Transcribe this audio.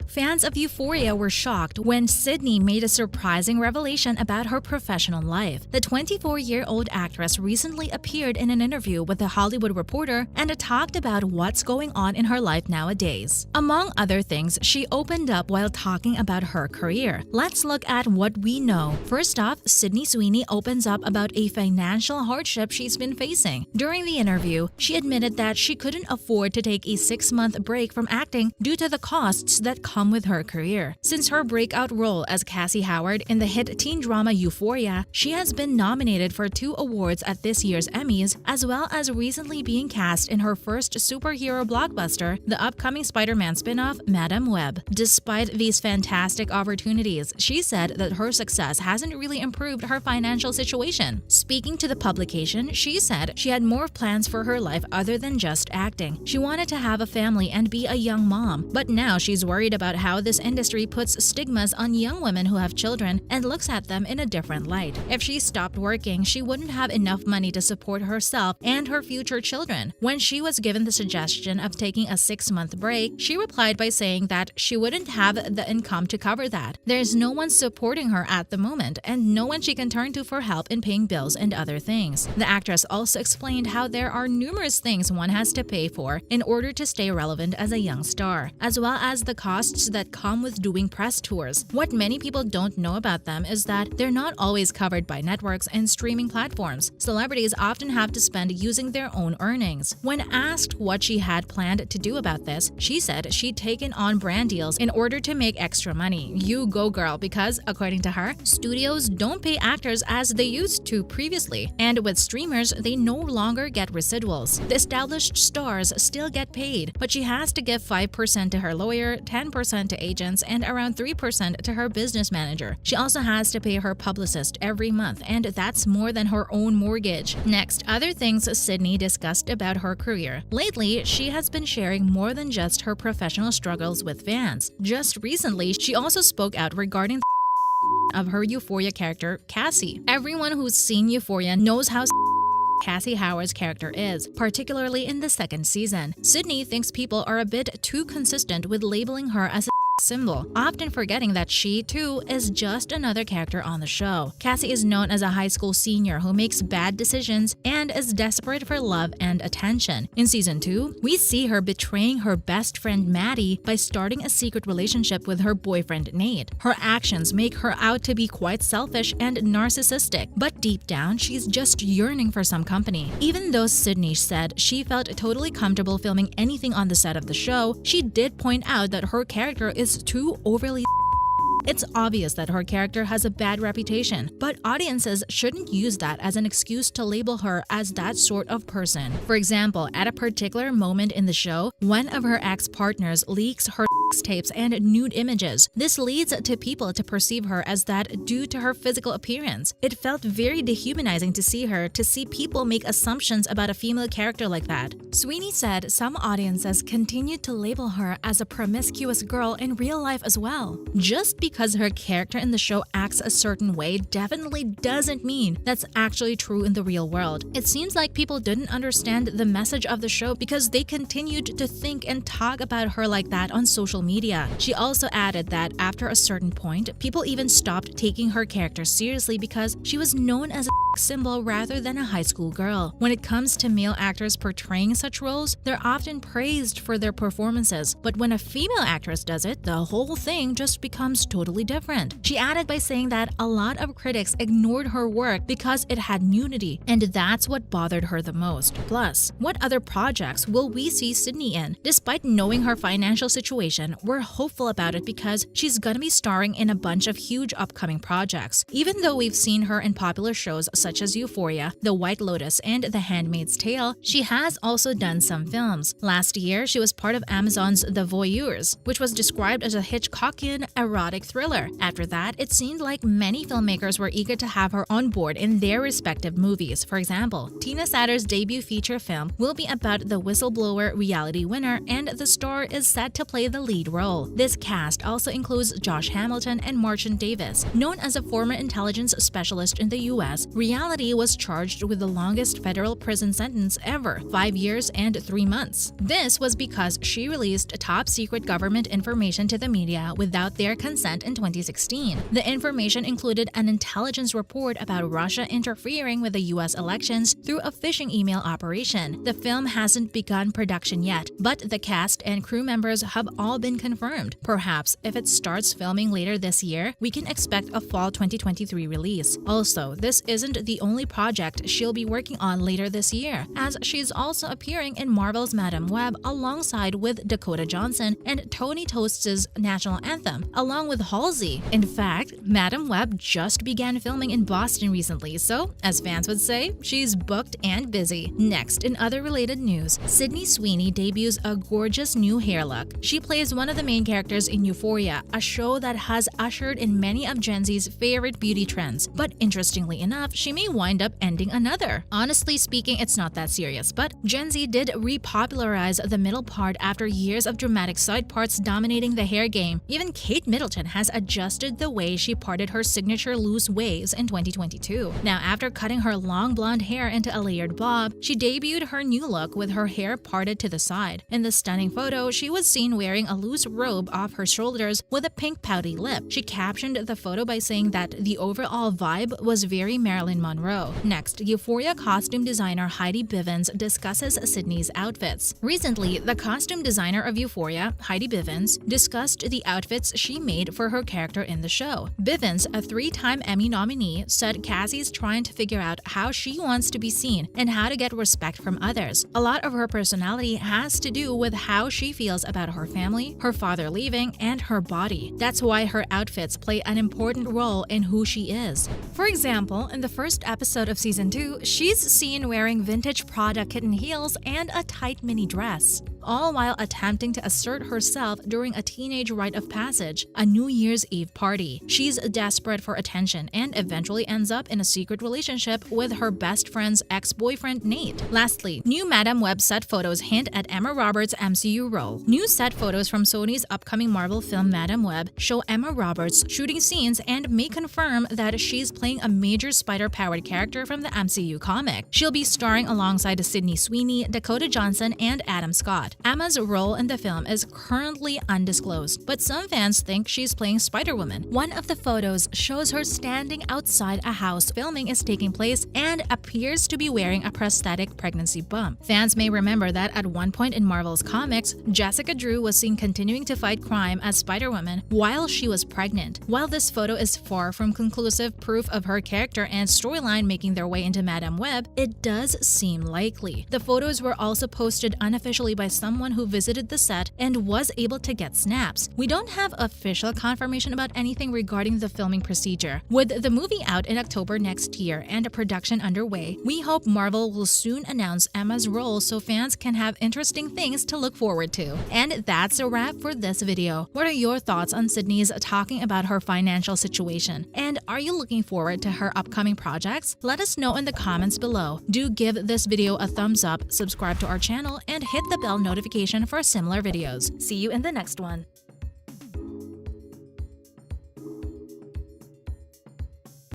Fans of Euphoria were shocked when Sydney made a surprising revelation about her professional life. The 24-year-old actress recently appeared in an interview with The Hollywood Reporter and talked about what's going on in her life nowadays. Among other things, she opened up while talking about her career. Let's look at what we know. First off, Sydney Sweeney opens up about a financial hardship she's been facing. During the interview, she admitted that she couldn't afford to take a 6-month break from acting due to the costs that come with her career. Since her breakout role as Cassie Howard in the hit teen drama Euphoria, she has been nominated for 2 awards at this year's Emmys, as well as recently being cast in her first superhero blockbuster, the upcoming Spider-Man spin-off Madam Web. Despite these fantastic opportunities, she said that her success hasn't really improved her financial situation. Speaking to the publication, she said she had more plans for her life other than just acting. She wanted to have a family and be a young mom, but now she's worried about how this industry puts stigmas on young women who have children and looks at them in a different light. If she stopped working, she wouldn't have enough money to support herself and her future children. When she was given the suggestion of taking a 6-month break, she replied by saying that she wouldn't have the income to cover that. There's no one supporting her at the moment and no one she can turn to for help in paying bills and other things. The actress also explained how there are numerous things one has to pay for in order to stay relevant as a young star, as well as the costs that come with doing press tours. What many people don't know about them is that they're not always covered by networks and streaming platforms. Celebrities often have to spend using their own earnings. When asked what she had planned to do about this, she said she'd taken on brand deals in order to make extra money. You go girl, because according to her, studios don't pay actors as they used to previously, and with streamers, they no longer get residuals. The established stars still get paid, but she has to give 5% to her lawyer, 10% to agents, and around 3% to her business manager. She also has to pay her publicist every month, and that's more than her own mortgage. Next, other things Sydney discussed about her career. Lately, she has been sharing more than just her professional struggles with fans. Just recently, she also spoke out regarding of her Euphoria character, Cassie. Everyone who's seen Euphoria knows how Cassie Howard's character is, particularly in the 2nd season. Sydney thinks people are a bit too consistent with labeling her as a symbol, often forgetting that she, too, is just another character on the show. Cassie is known as a high school senior who makes bad decisions and is desperate for love and attention. In Season 2, we see her betraying her best friend Maddie by starting a secret relationship with her boyfriend Nate. Her actions make her out to be quite selfish and narcissistic, but deep down, she's just yearning for some company. Even though Sydney said she felt totally comfortable filming anything on the set of the show, she did point out that her character is too overly. It's obvious that her character has a bad reputation, but audiences shouldn't use that as an excuse to label her as that sort of person. For example, at a particular moment in the show, one of her ex-partners leaks her tapes and nude images. This leads to people to perceive her as that due to her physical appearance. It felt very dehumanizing to see people make assumptions about a female character like that. Sweeney said some audiences continued to label her as a promiscuous girl in real life as well. Just because her character in the show acts a certain way definitely doesn't mean that's actually true in the real world. It seems like people didn't understand the message of the show because they continued to think and talk about her like that on social media. She also added that after a certain point, people even stopped taking her character seriously because she was known as a symbol rather than a high school girl. When it comes to male actors portraying such roles, they're often praised for their performances, but when a female actress does it, the whole thing just becomes totally different. She added by saying that a lot of critics ignored her work because it had nudity, and that's what bothered her the most. Plus, what other projects will we see Sydney in? Despite knowing her financial situation, we're hopeful about it because she's gonna be starring in a bunch of huge upcoming projects. Even though we've seen her in popular shows such as Euphoria, The White Lotus, and The Handmaid's Tale, she has also done some films. Last year, she was part of Amazon's The Voyeurs, which was described as a Hitchcockian erotic thriller. After that, it seemed like many filmmakers were eager to have her on board in their respective movies. For example, Tina Satter's debut feature film will be about the whistleblower reality winner, and the star is set to play the lead role. This cast also includes Josh Hamilton and Marchant Davis. Known as a former intelligence specialist in the US, reality reality was charged with the longest federal prison sentence ever, 5 years and 3 months. This was because she released top-secret government information to the media without their consent in 2016. The information included an intelligence report about Russia interfering with the U.S. elections through a phishing email operation. The film hasn't begun production yet, but the cast and crew members have all been confirmed. Perhaps if it starts filming later this year, we can expect a fall 2023 release. Also, this isn't the only project she'll be working on later this year, as she's also appearing in Marvel's Madam Web alongside with Dakota Johnson and Tony Toast's national anthem, along with Halsey. In fact, Madam Web just began filming in Boston recently, so, as fans would say, she's booked and busy. Next, in other related news, Sydney Sweeney debuts a gorgeous new hair look. She plays one of the main characters in Euphoria, a show that has ushered in many of Gen Z's favorite beauty trends. But interestingly enough, she may wind up ending another. Honestly speaking, it's not that serious, but Gen Z did repopularize the middle part after years of dramatic side parts dominating the hair game. Even Kate Middleton has adjusted the way she parted her signature loose waves in 2022. Now, after cutting her long blonde hair into a layered bob, she debuted her new look with her hair parted to the side. In the stunning photo, she was seen wearing a loose robe off her shoulders with a pink pouty lip. She captioned the photo by saying that the overall vibe was very Marilyn Monroe. Next, Euphoria costume designer Heidi Bivens discusses Sydney's outfits. Recently, the costume designer of Euphoria, Heidi Bivens, discussed the outfits she made for her character in the show. Bivens, a 3-time Emmy nominee, said Cassie's trying to figure out how she wants to be seen and how to get respect from others. A lot of her personality has to do with how she feels about her family, her father leaving, and her body. That's why her outfits play an important role in who she is. For example, in the first episode of season 2, she's seen wearing vintage Prada kitten heels and a tight mini dress, all while attempting to assert herself during a teenage rite of passage, a New Year's Eve party. She's desperate for attention and eventually ends up in a secret relationship with her best friend's ex-boyfriend Nate. Lastly, new Madam Web set photos hint at Emma Roberts' MCU role. New set photos from Sony's upcoming Marvel film Madam Web show Emma Roberts shooting scenes and may confirm that she's playing a major spider-powered character from the MCU comic. She'll be starring alongside Sydney Sweeney, Dakota Johnson, and Adam Scott. Emma's role in the film is currently undisclosed, but some fans think she's playing Spider-Woman. One of the photos shows her standing outside a house filming is taking place and appears to be wearing a prosthetic pregnancy bump. Fans may remember that at one point in Marvel's comics, Jessica Drew was seen continuing to fight crime as Spider-Woman while she was pregnant. While this photo is far from conclusive proof of her character and storyline making their way into Madam Web, it does seem likely. The photos were also posted unofficially by someone who visited the set and was able to get snaps. We don't have official confirmation about anything regarding the filming procedure. With the movie out in October next year and a production underway, we hope Marvel will soon announce Emma's role so fans can have interesting things to look forward to. And that's a wrap for this video. What are your thoughts on Sydney's talking about her financial situation? And are you looking forward to her upcoming projects? Let us know in the comments below. Do give this video a thumbs up, subscribe to our channel, and hit the bell notification for similar videos. See you in the next one.